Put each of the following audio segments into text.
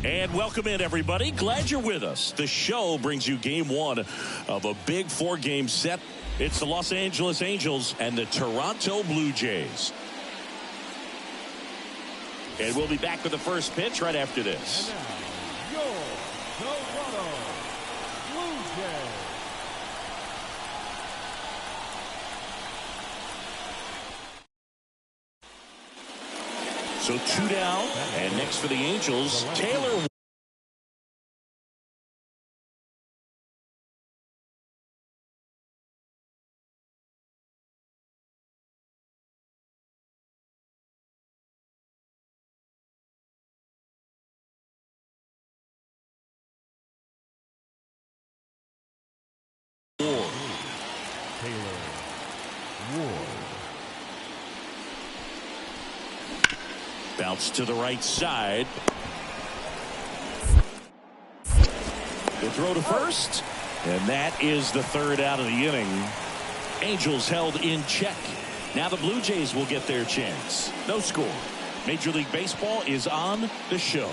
And welcome in, everybody. Glad you're with us. The show brings you game one of a big four-game set. It's the Los Angeles Angels and the Toronto Blue Jays. And we'll be back with the first pitch right after this. And now, your Toronto Blue Jays. So 2 down, and next for the Angels, Taylor. Bounce to the right side. The throw to first. And that is the third out of the inning. Angels held in check. Now the Blue Jays will get their chance. No score. Major League Baseball is on the show.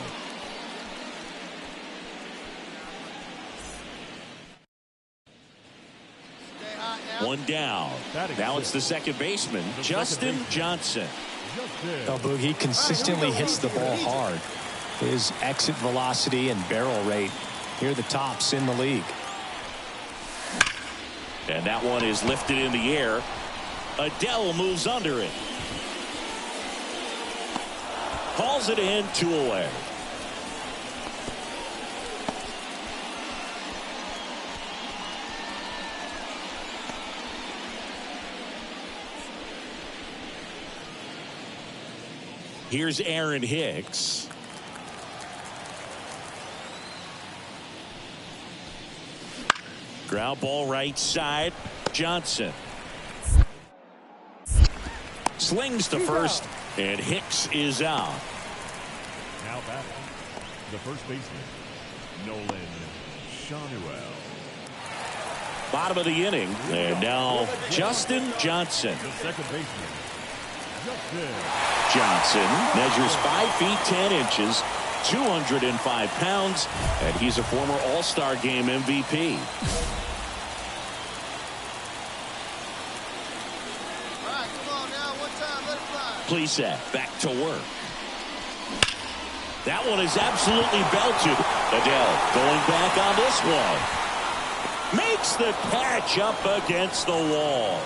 One down. Now it's the second baseman, Justin Johnson. Oh, Boog, he consistently hits the ball hard. His exit velocity and barrel rate, here are the tops in the league. And that one is lifted in the air. Adele moves under it. Calls it in, 2 away. Here's Aaron Hicks. Ground ball right side. Johnson slings to first, and Hicks is out. Now batting, the first baseman, Nolan Shanuel. Bottom of the inning, and now Justin Johnson. The second baseman, Johnson measures 5 feet 10 inches, 205 pounds, and he's a former All-Star Game MVP. Please back to work. That one is absolutely belted. Adele going back on this one. Makes the catch up against the wall.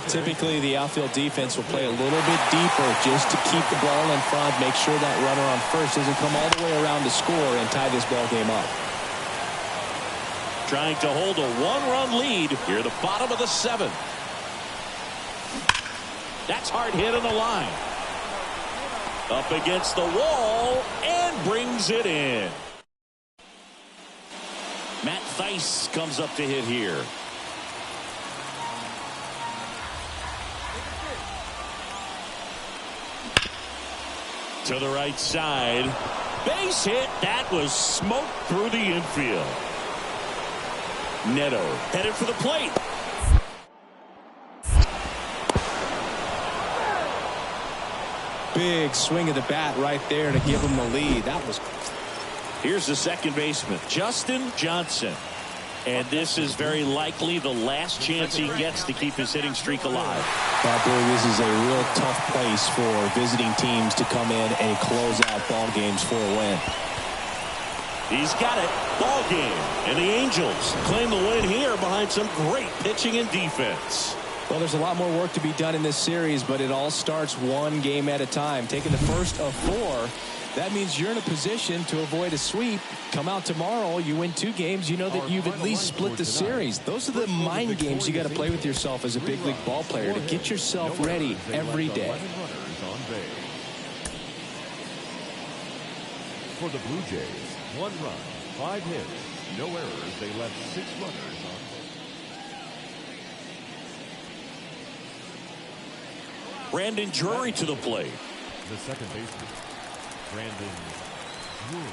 Typically, the outfield defense will play a little bit deeper just to keep the ball in front, make sure that runner on first doesn't come all the way around to score and tie this ball game up. Trying to hold a 1-run lead here, the bottom of the 7th. That's hard hit on the line. Up against the wall and brings it in. Matt Thaiss comes up to hit here. To the right side. Base hit. That was smoked through the infield. Neto headed for the plate. Big swing of the bat right there to give him the lead. That was. Here's the second baseman, Justin Johnson. And this is very likely the last chance he gets to keep his hitting streak alive. This is a real tough place for visiting teams to come in and close out ball games for a win. He's got it. Ball game. And the Angels claim the win here behind some great pitching and defense. Well, there's a lot more work to be done in this series, but it all starts one game at a time. Taking the first of 4, that means you're in a position to avoid a sweep. Come out tomorrow, you win 2 games, you know that you've at least split the series. Those are the mind games you got to play with yourself as a big league ball player to get yourself ready every day. For the Blue Jays, 1 run, 5 hits, no errors. They left 6 runners on base. Brandon Drury to the plate. The second baseman, Brandon Drury.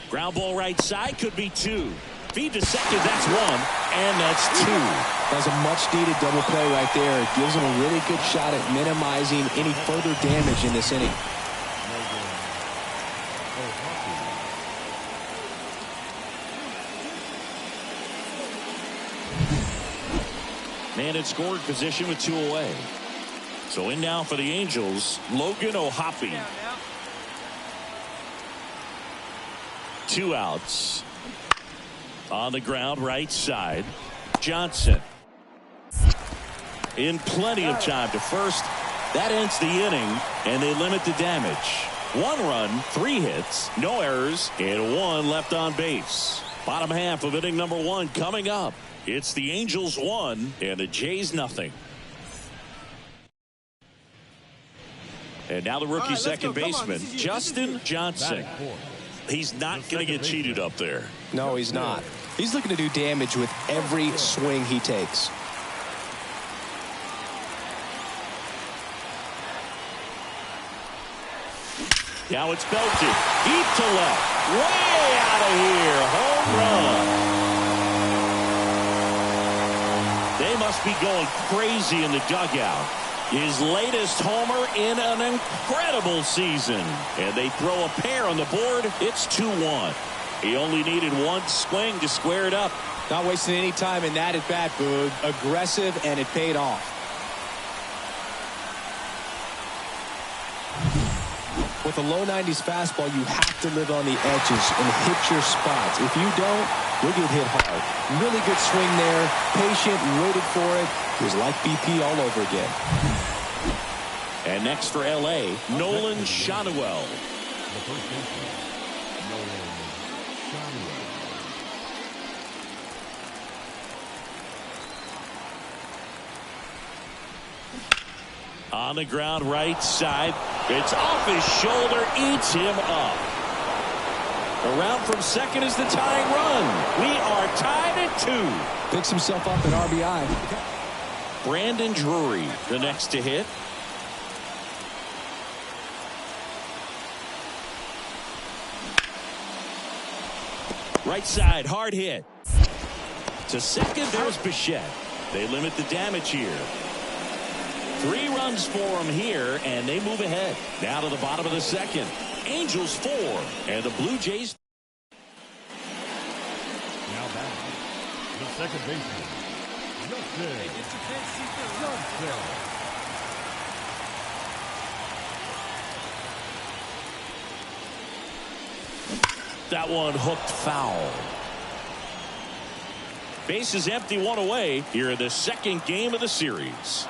Ground ball right side, could be 2. Feed to second, that's one, and that's two. That was a much-needed double play right there. It gives them a really good shot at minimizing any further damage in this inning. Man in scoring position with 2 away. So in now for the Angels, Logan O'Hoppe. 2 outs. On the ground, right side. Johnson. In plenty of time to first. That ends the inning, and they limit the damage. 1 run, 3 hits, no errors, and 1 left on base. Bottom half of inning number 1 coming up. It's the Angels 1 and the Jays nothing. And now the rookie second baseman, Justin Johnson. He's not going to get cheated up there. No, he's not. He's looking to do damage with every swing he takes. Now it's belted. Deep to left. Way out of here. Home run. They must be going crazy in the dugout. His latest homer in an incredible season. And they throw a pair on the board. It's 2-1. He only needed 1 swing to square it up. Not wasting any time in that at bat, Boog. Aggressive, and it paid off. With a low 90s fastball, you have to live on the edges and hit your spots. If you don't, you'll get hit hard. Really good swing there. Patient, waited for it. It was like BP all over again. And next for L.A., Nolan Schanuel. On the ground, right side. It's off his shoulder, eats him up. Around from second is the tying run. We are tied at 2. Picks himself up at RBI. Brandon Drury, the next to hit. Right side, hard hit. To second, there's Bichette. They limit the damage here. 3 runs for him here, and they move ahead. Now to the bottom of the second. Angels 4, and the Blue Jays. Now back, the second baseman, Justin Johnson. That one hooked foul. Base is empty, 1 away here in the second game of the series.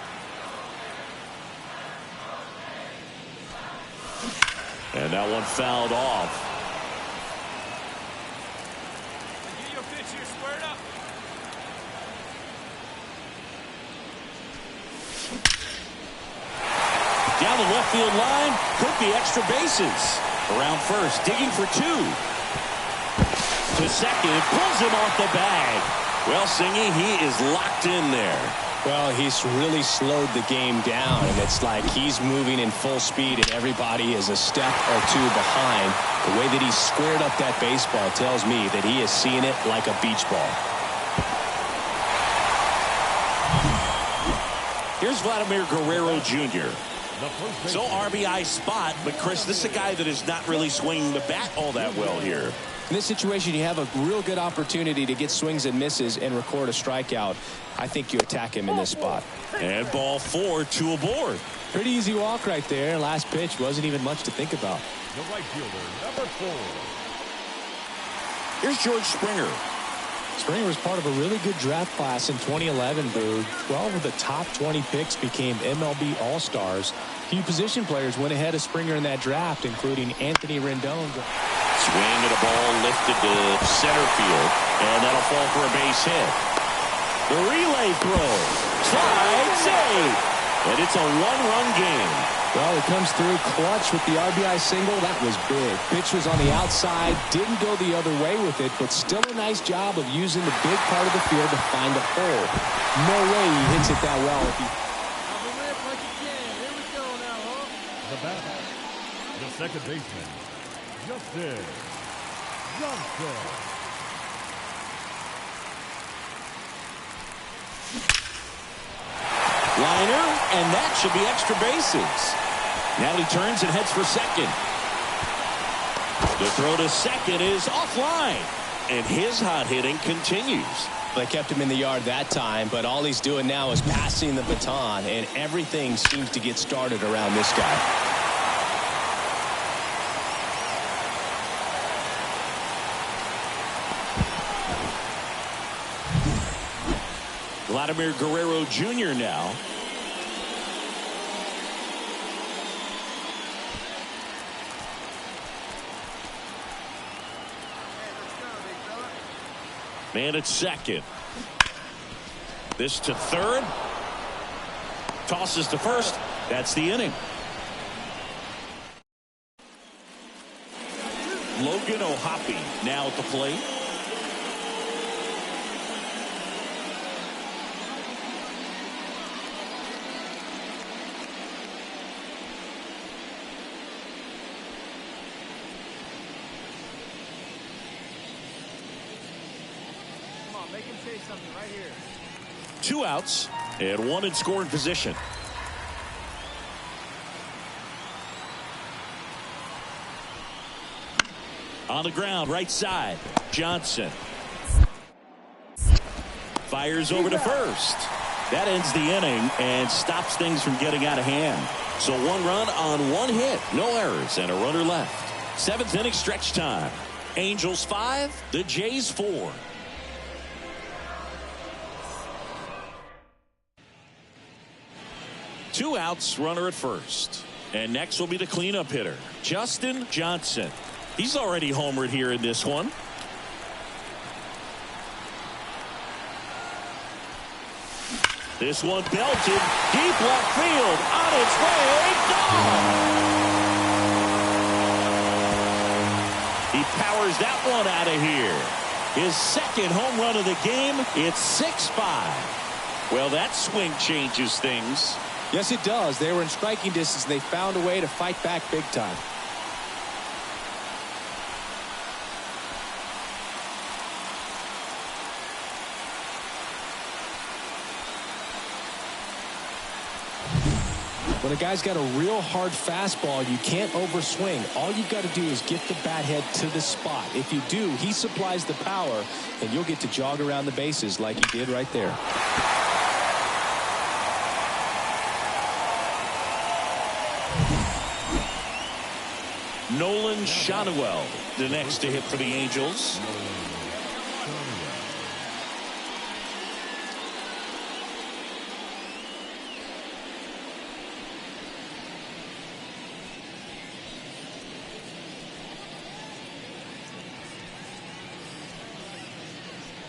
And that one fouled off. Get your pitch here, squared up. Down the left field line, could be extra bases. Around first, digging for 2. To second, pulls him off the bag. Well, Singy, he is locked in there. Well, he's really slowed the game down, and it's like he's moving in full speed, and everybody is a step or 2 behind. The way that he squared up that baseball tells me that he is seeing it like a beach ball. Here's Vladimir Guerrero Jr. So RBI spot, but Chris, this is a guy that is not really swinging the bat all that well here. In this situation, you have a real good opportunity to get swings and misses and record a strikeout. I think you attack him in this spot. And ball 4, 2 aboard. Pretty easy walk right there. Last pitch wasn't even much to think about. The right fielder, number 4. Here's George Springer. Springer was part of a really good draft class in 2011, Boog. 12 of the top 20 picks became MLB All-Stars. Few position players went ahead of Springer in that draft, including Anthony Rendon. Swing at a ball lifted to center field, and that'll fall for a base hit. The relay throw. Slide save. And it's a 1-run game. Well, it comes through clutch with the RBI single. That was big. Pitch was on the outside. Didn't go the other way with it, but still a nice job of using the big part of the field to find a hole. No way he hits it that well. Here we go now, huh? The batter, the second baseman, Justin Johnson. Liner, and that should be extra bases. Now he turns and heads for second. The throw to second is offline, and his hot hitting continues. They kept him in the yard that time, but all he's doing now is passing the baton, and everything seems to get started around this guy. Vladimir Guerrero Jr. now. Man at second. This to third. Tosses to first. That's the inning. Logan O'Hoppe now at the plate. Make him say something right here. 2 outs and 1 in scoring position. On the ground, right side. Johnson fires over to first. That ends the inning and stops things from getting out of hand. So 1 run on 1 hit, no errors, and a runner left. 7th inning stretch time. Angels 5, the Jays 4. Two outs, runner at first. And next will be the cleanup hitter, Justin Johnson. He's already homered here in this one. This one belted deep left field, on its way, gone. He powers that one out of here. His second home run of the game. It's 6-5. Well, that swing changes things. Yes, it does. They were in striking distance. They found a way to fight back big time. When a guy's got a real hard fastball, you can't overswing. All you've got to do is get the bat head to the spot. If you do, he supplies the power, and you'll get to jog around the bases like he did right there. Nolan Shanuel, the next to hit for the Angels.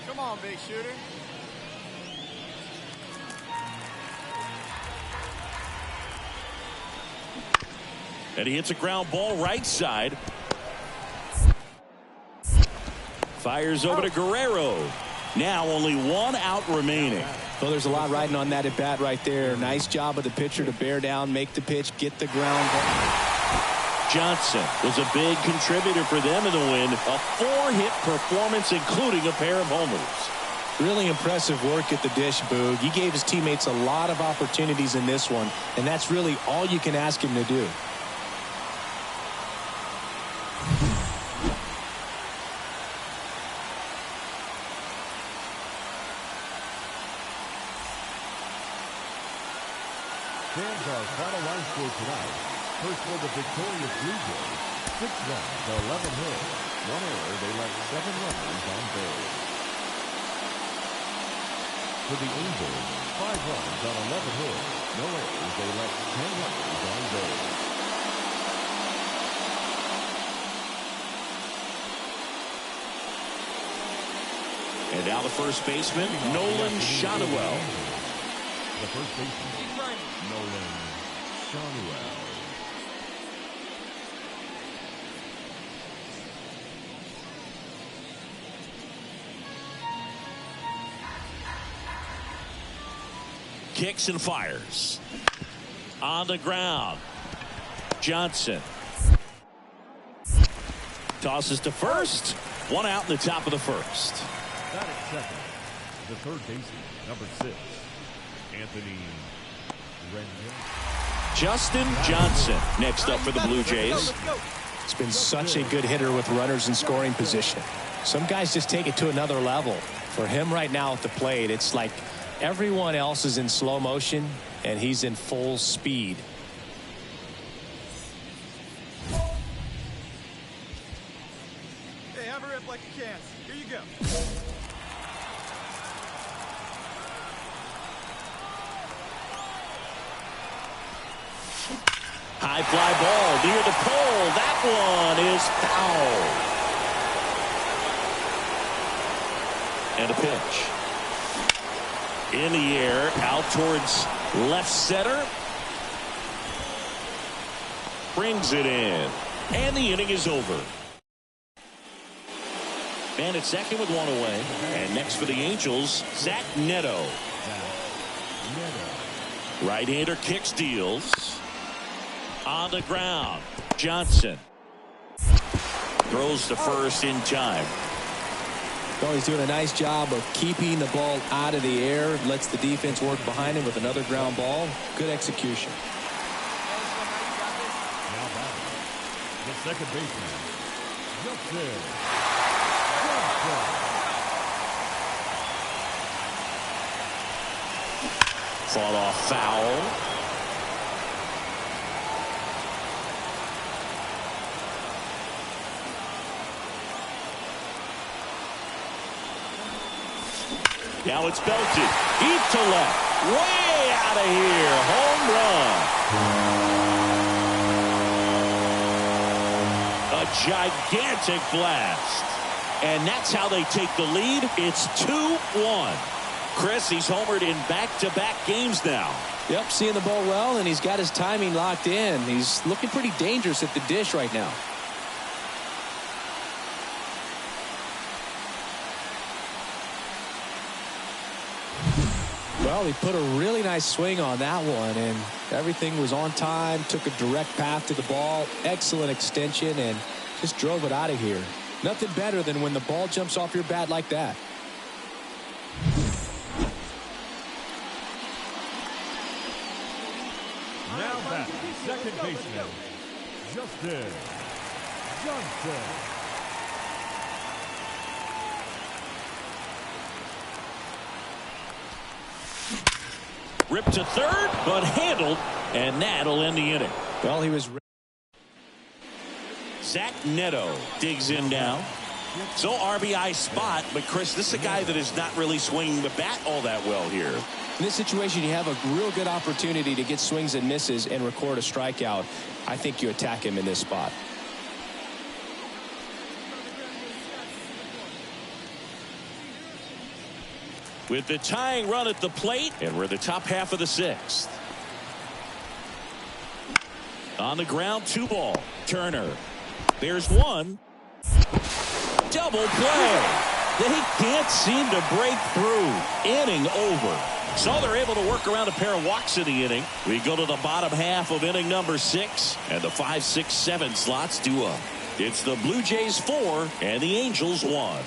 Come on, big shooter. And he hits a ground ball right side. Fires over to Guerrero. Now only 1 out remaining. Well, there's a lot riding on that at bat right there. Nice job of the pitcher to bear down, make the pitch, get the ground ball. Johnson was a big contributor for them in the win. A 4-hit performance, including a pair of homers. Really impressive work at the dish, Boog. He gave his teammates a lot of opportunities in this one, and that's really all you can ask him to do. Fans, our final line score tonight. First for the victorious Blue Jays, 6 runs, 11 hits, 1 error. They left 7 runners on base. For the Angels, 5 runs on 11 hits, no errors. They left 10 runners on base. And now the first baseman, Nolan Shanuel. The first baseman, Nolan Shanuel. Kicks and fires. On the ground. Johnson. Tosses to first. 1 out in the top of the first. That at second, the third baseman, number 6, Anthony Justin Johnson next up for the Blue Jays. It's been such a good hitter with runners in scoring position. Some guys just take it to another level. For him right now at the plate, it's like everyone else is in slow motion and he's in full speed. Hey, have her up like a can. Here you go. High fly ball near the pole. That one is foul. And a pitch. In the air, out towards left center. Brings it in. And the inning is over. Man at second with one away. And next for the Angels, Zach Neto. Right-hander kicks, deals. On the ground, Johnson throws to first in time. Well, he's doing a nice job of keeping the ball out of the air. Lets the defense work behind him with another ground ball. Good execution. Now batting, the second baseman, Justin Johnson. Fought off foul. Now it's belted deep to left, way out of here, home run. A gigantic blast, and that's how they take the lead. It's 2-1. Chris, he's homered in back-to-back games now. Yep, seeing the ball well, and he's got his timing locked in. He's looking pretty dangerous at the dish right now. Well, he put a really nice swing on that one, and everything was on time, took a direct path to the ball, excellent extension, and just drove it out of here. Nothing better than when the ball jumps off your bat like that. Now back, second baseman, Justin Johnson. Ripped to third, but handled, and that'll end the inning. Well, he was... Zach Neto digs in now. So RBI spot, but Chris, this is a guy that is not really swinging the bat all that well here. In this situation, you have a real good opportunity to get swings and misses and record a strikeout. I think you attack him in this spot. With the tying run at the plate, and we're the top half of the sixth. On the ground, 2 ball. Turner. There's one. Double play. They can't seem to break through. Inning over. So they're able to work around a pair of walks in the inning. We go to the bottom half of inning number 6, and the 5, 6, 7 slots do up. It's the Blue Jays 4 and the Angels 1.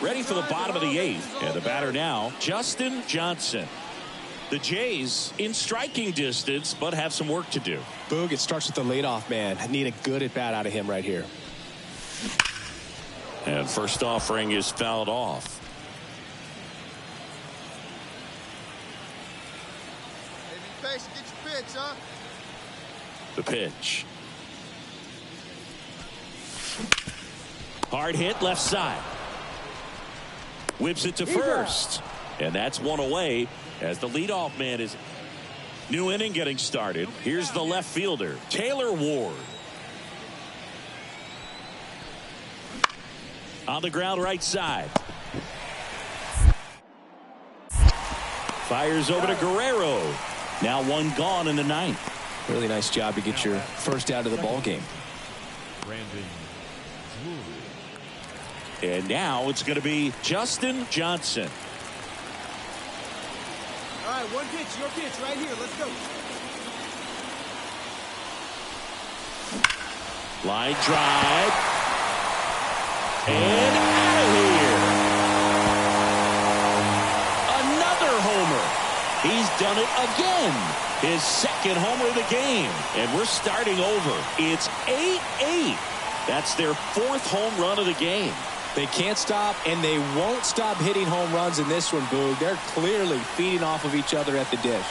Ready for the bottom of the 8th, and the batter now, Justin Johnson. The Jays in striking distance, but have some work to do. Boog, it starts with the leadoff man. I need a good at bat out of him right here. And first offering is fouled off. Hey, be patient, get your pitch, huh? The pitch. Hard hit left side. Whips it to first. And that's one away as the leadoff man is. New inning getting started. Here's the left fielder, Taylor Ward. On the ground right side. Fires over to Guerrero. Now 1 gone in the 9th. Really nice job to get your first out of the ball game. Brandon Drury. And now it's going to be Justin Johnson. All right, one pitch, your pitch right here. Let's go. Line drive. And out of here. done it again. His second homer of the game. And we're starting over. It's 8-8. That's their fourth home run of the game. They can't stop, and they won't stop hitting home runs in this one, Boog. They're clearly feeding off of each other at the dish.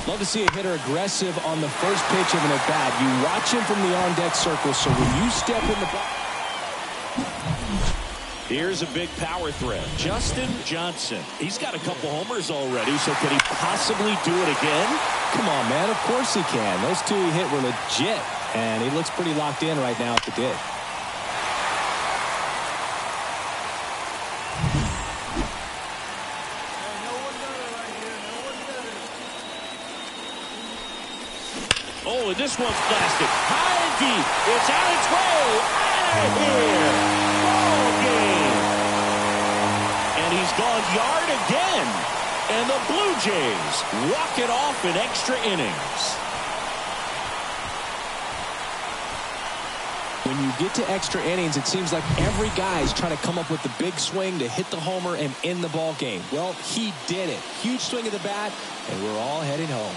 Love to see a hitter aggressive on the first pitch of an at-bat. You watch him from the on-deck circle, so when you step in the box. Here's a big power threat. Justin Johnson. He's got a couple homers already, so can he possibly do it again? Come on, man. Of course he can. Those two he hit were legit, and he looks pretty locked in right now at the dish. Oh, and this one's blasted. High and deep. It's on its way. Out of here. Ball game. And he's gone yard again. And the Blue Jays walk it off in extra innings. When you get to extra innings, it seems like every guy's trying to come up with the big swing to hit the homer and end the ball game. Well, he did it. Huge swing of the bat, and we're all heading home.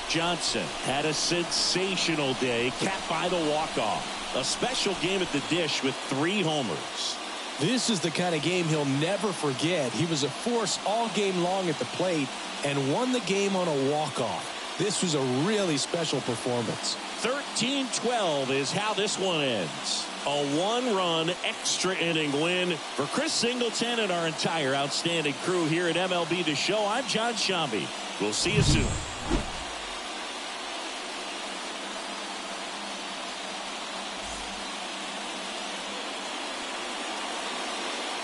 Johnson had a sensational day, capped by the walk-off. A special game at the dish with 3 homers. This is the kind of game he'll never forget. He was a force all game long at the plate and won the game on a walk-off. This was a really special performance. 13-12 is how this one ends. A 1-run extra inning win for Chris Singleton and our entire outstanding crew here at MLB The Show. I'm John Shambi. We'll see you soon.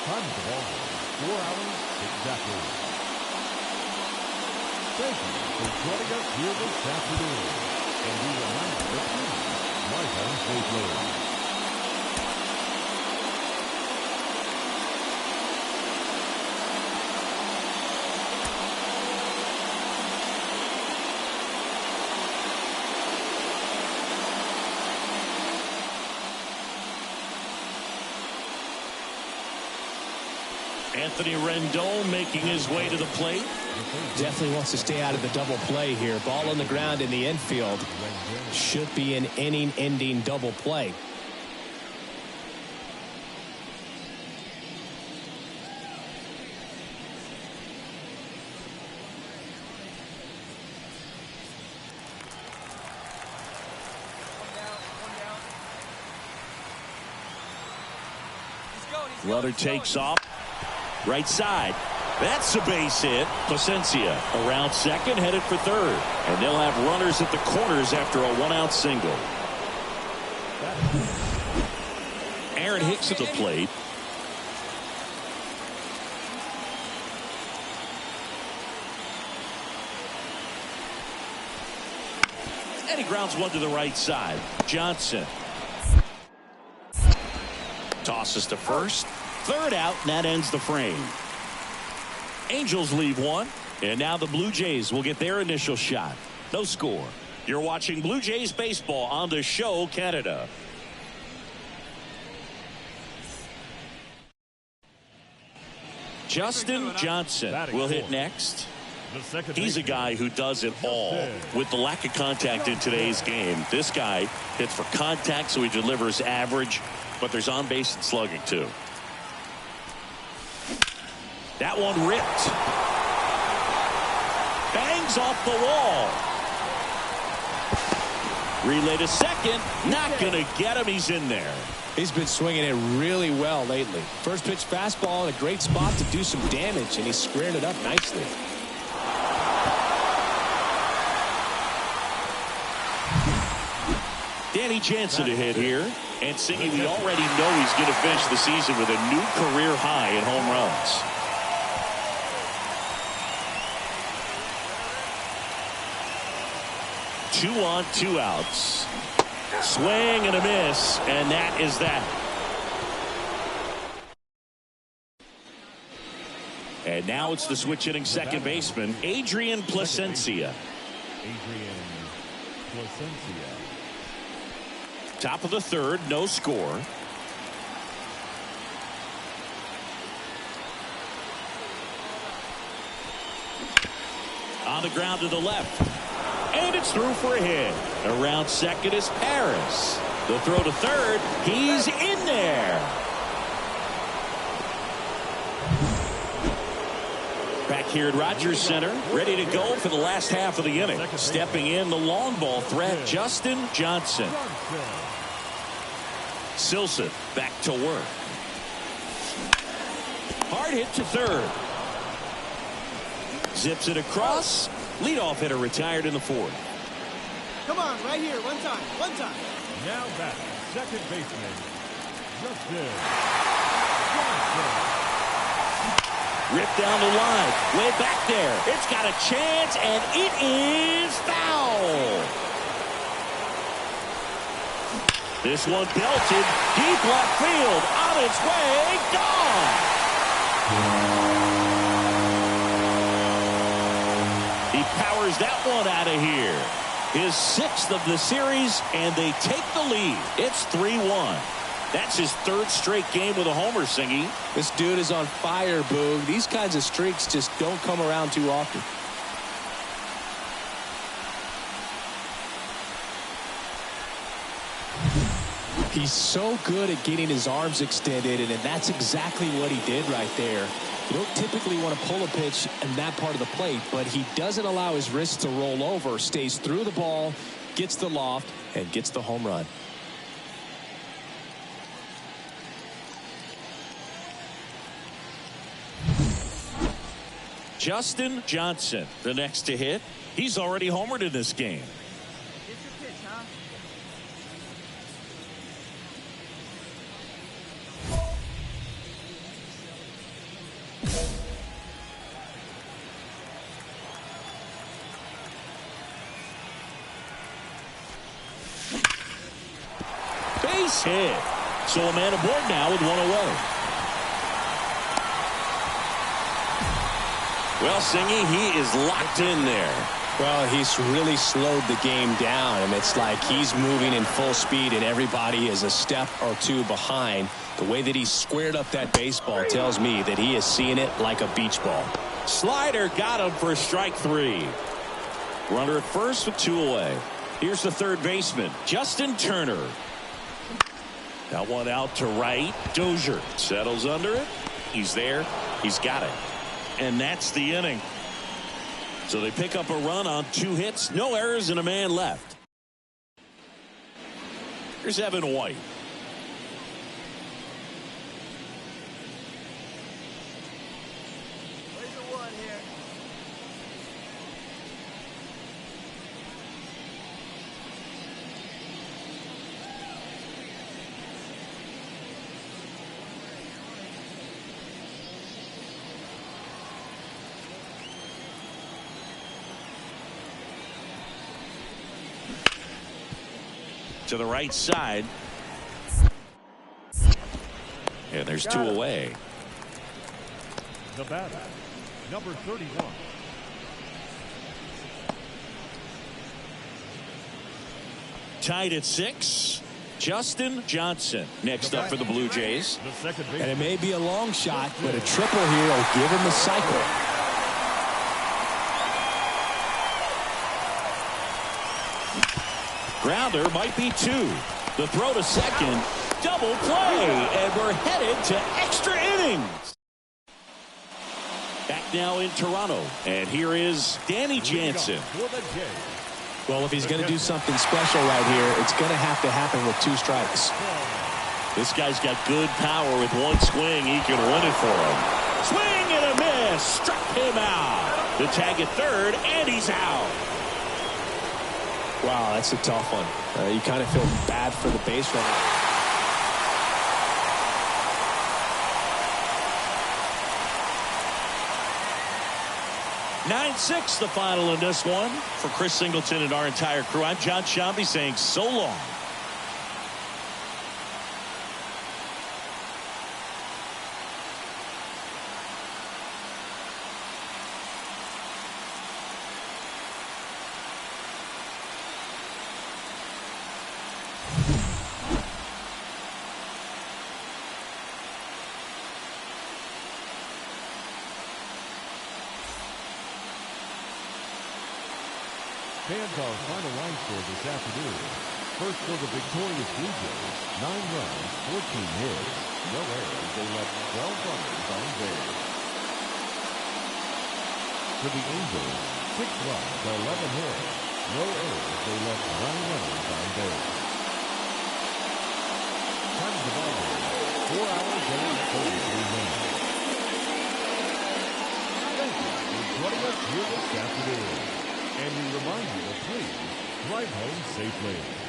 Time of the ball game, 4 hours exactly. Thank you for joining us here this afternoon. And we remind you that please, right on safe road. Anthony Rendon making his way to the plate. Definitely wants to stay out of the double play here. Ball on the ground in the infield. Should be an inning-ending double play. Runner takes off. Right side. That's a base hit. Placencia around second, headed for third. And they'll have runners at the corners after a 1-out single. Aaron Hicks at the plate. And he grounds one to the right side. Johnson tosses to first. Third out, and that ends the frame. Angels leave one, and now the Blue Jays will get their initial shot. No score. You're watching Blue Jays baseball on The Show Canada. Justin Johnson will hit next. He's a guy who does it all. With the lack of contact in today's game, this guy hits for contact, so he delivers average, but there's on base and slugging too. That one ripped. Bangs off the wall. Relay to second. Not going to get him. He's in there. He's been swinging it really well lately. First pitch fastball in a great spot to do some damage, and he's squared it up nicely. Danny Jansen to hit here. And Singy, we already know he's going to finish the season with a new career high in home runs. Two on, 2 outs. Swing and a miss, and that is that. And now it's the switch hitting second baseman, Adrian Placencia. Adrian Placencia. Top of the third, no score. On the ground to the left. And it's through for a hit. Around second is Paris. The throw to third. He's in there. Back here at Rogers Center, ready to go for the last half of the inning. Stepping in the long ball threat, Justin Johnson. Silson back to work. Hard hit to third. Zips it across. Leadoff hitter retired in the fourth. Come on, right here, one time, one time. Now back, second baseman, Justin Johnson. Ripped down the line, way back there. It's got a chance, and it is foul. This one belted deep left field, on its way, gone. He powers that one out of here. His sixth of the series, and they take the lead. It's 3-1. That's his third straight game with a homer, Singy. This dude is on fire, Boog. These kinds of streaks just don't come around too often. He's so good at getting his arms extended, and that's exactly what he did right there. You don't typically want to pull a pitch in that part of the plate, but he doesn't allow his wrists to roll over, stays through the ball, gets the loft, and gets the home run. Justin Johnson, the next to hit. He's already homered in this game. Get your pitch, huh? Base hit. So a man aboard now with one away. Well, Singy, he is locked in there. Well, he's really slowed the game down, and it's like he's moving in full speed and everybody is a step or two behind. The way that he squared up that baseball tells me that he is seeing it like a beach ball. Slider got him for strike three. Runner at first with two away. Here's the third baseman, Justin Turner. That one out to right. Dozier settles under it. He's there. He's got it. And that's the inning. So they pick up a run on 2 hits, no errors, and a man left. Here's Evan White. Where's the one here? To the right side. And there's 2 away. The batter, number 31. Tied at 6. Justin Johnson next up for the Blue Jays. The second baseman. And it may be a long shot, but a triple here will give him the cycle. Grounder might be 2. The throw to second. Double play. And we're headed to extra innings. Back now in Toronto. And here is Danny Jansen. For the Jays. Well, if he's going to do something special right here, it's going to have to happen with 2 strikes. This guy's got good power. With one swing, he can win it for him. Swing and a miss. Struck him out. The tag at third, and he's out. Wow, that's a tough one. You kind of feel bad for the base runner. (9-6) the final in this one. For Chris Singleton and our entire crew, I'm John Shambi saying so long Fans, our final line score this afternoon. First for the victorious Blue Jays, 9 runs, 14 hits, no errors. They left 12 runners on base. For the Angels, 6 runs, 11 hits, no errors. They left 9 runners on base. Time of the ball game, 4 hours and 43 minutes. Thank you for joining us here this afternoon. And we remind you to please drive home safely.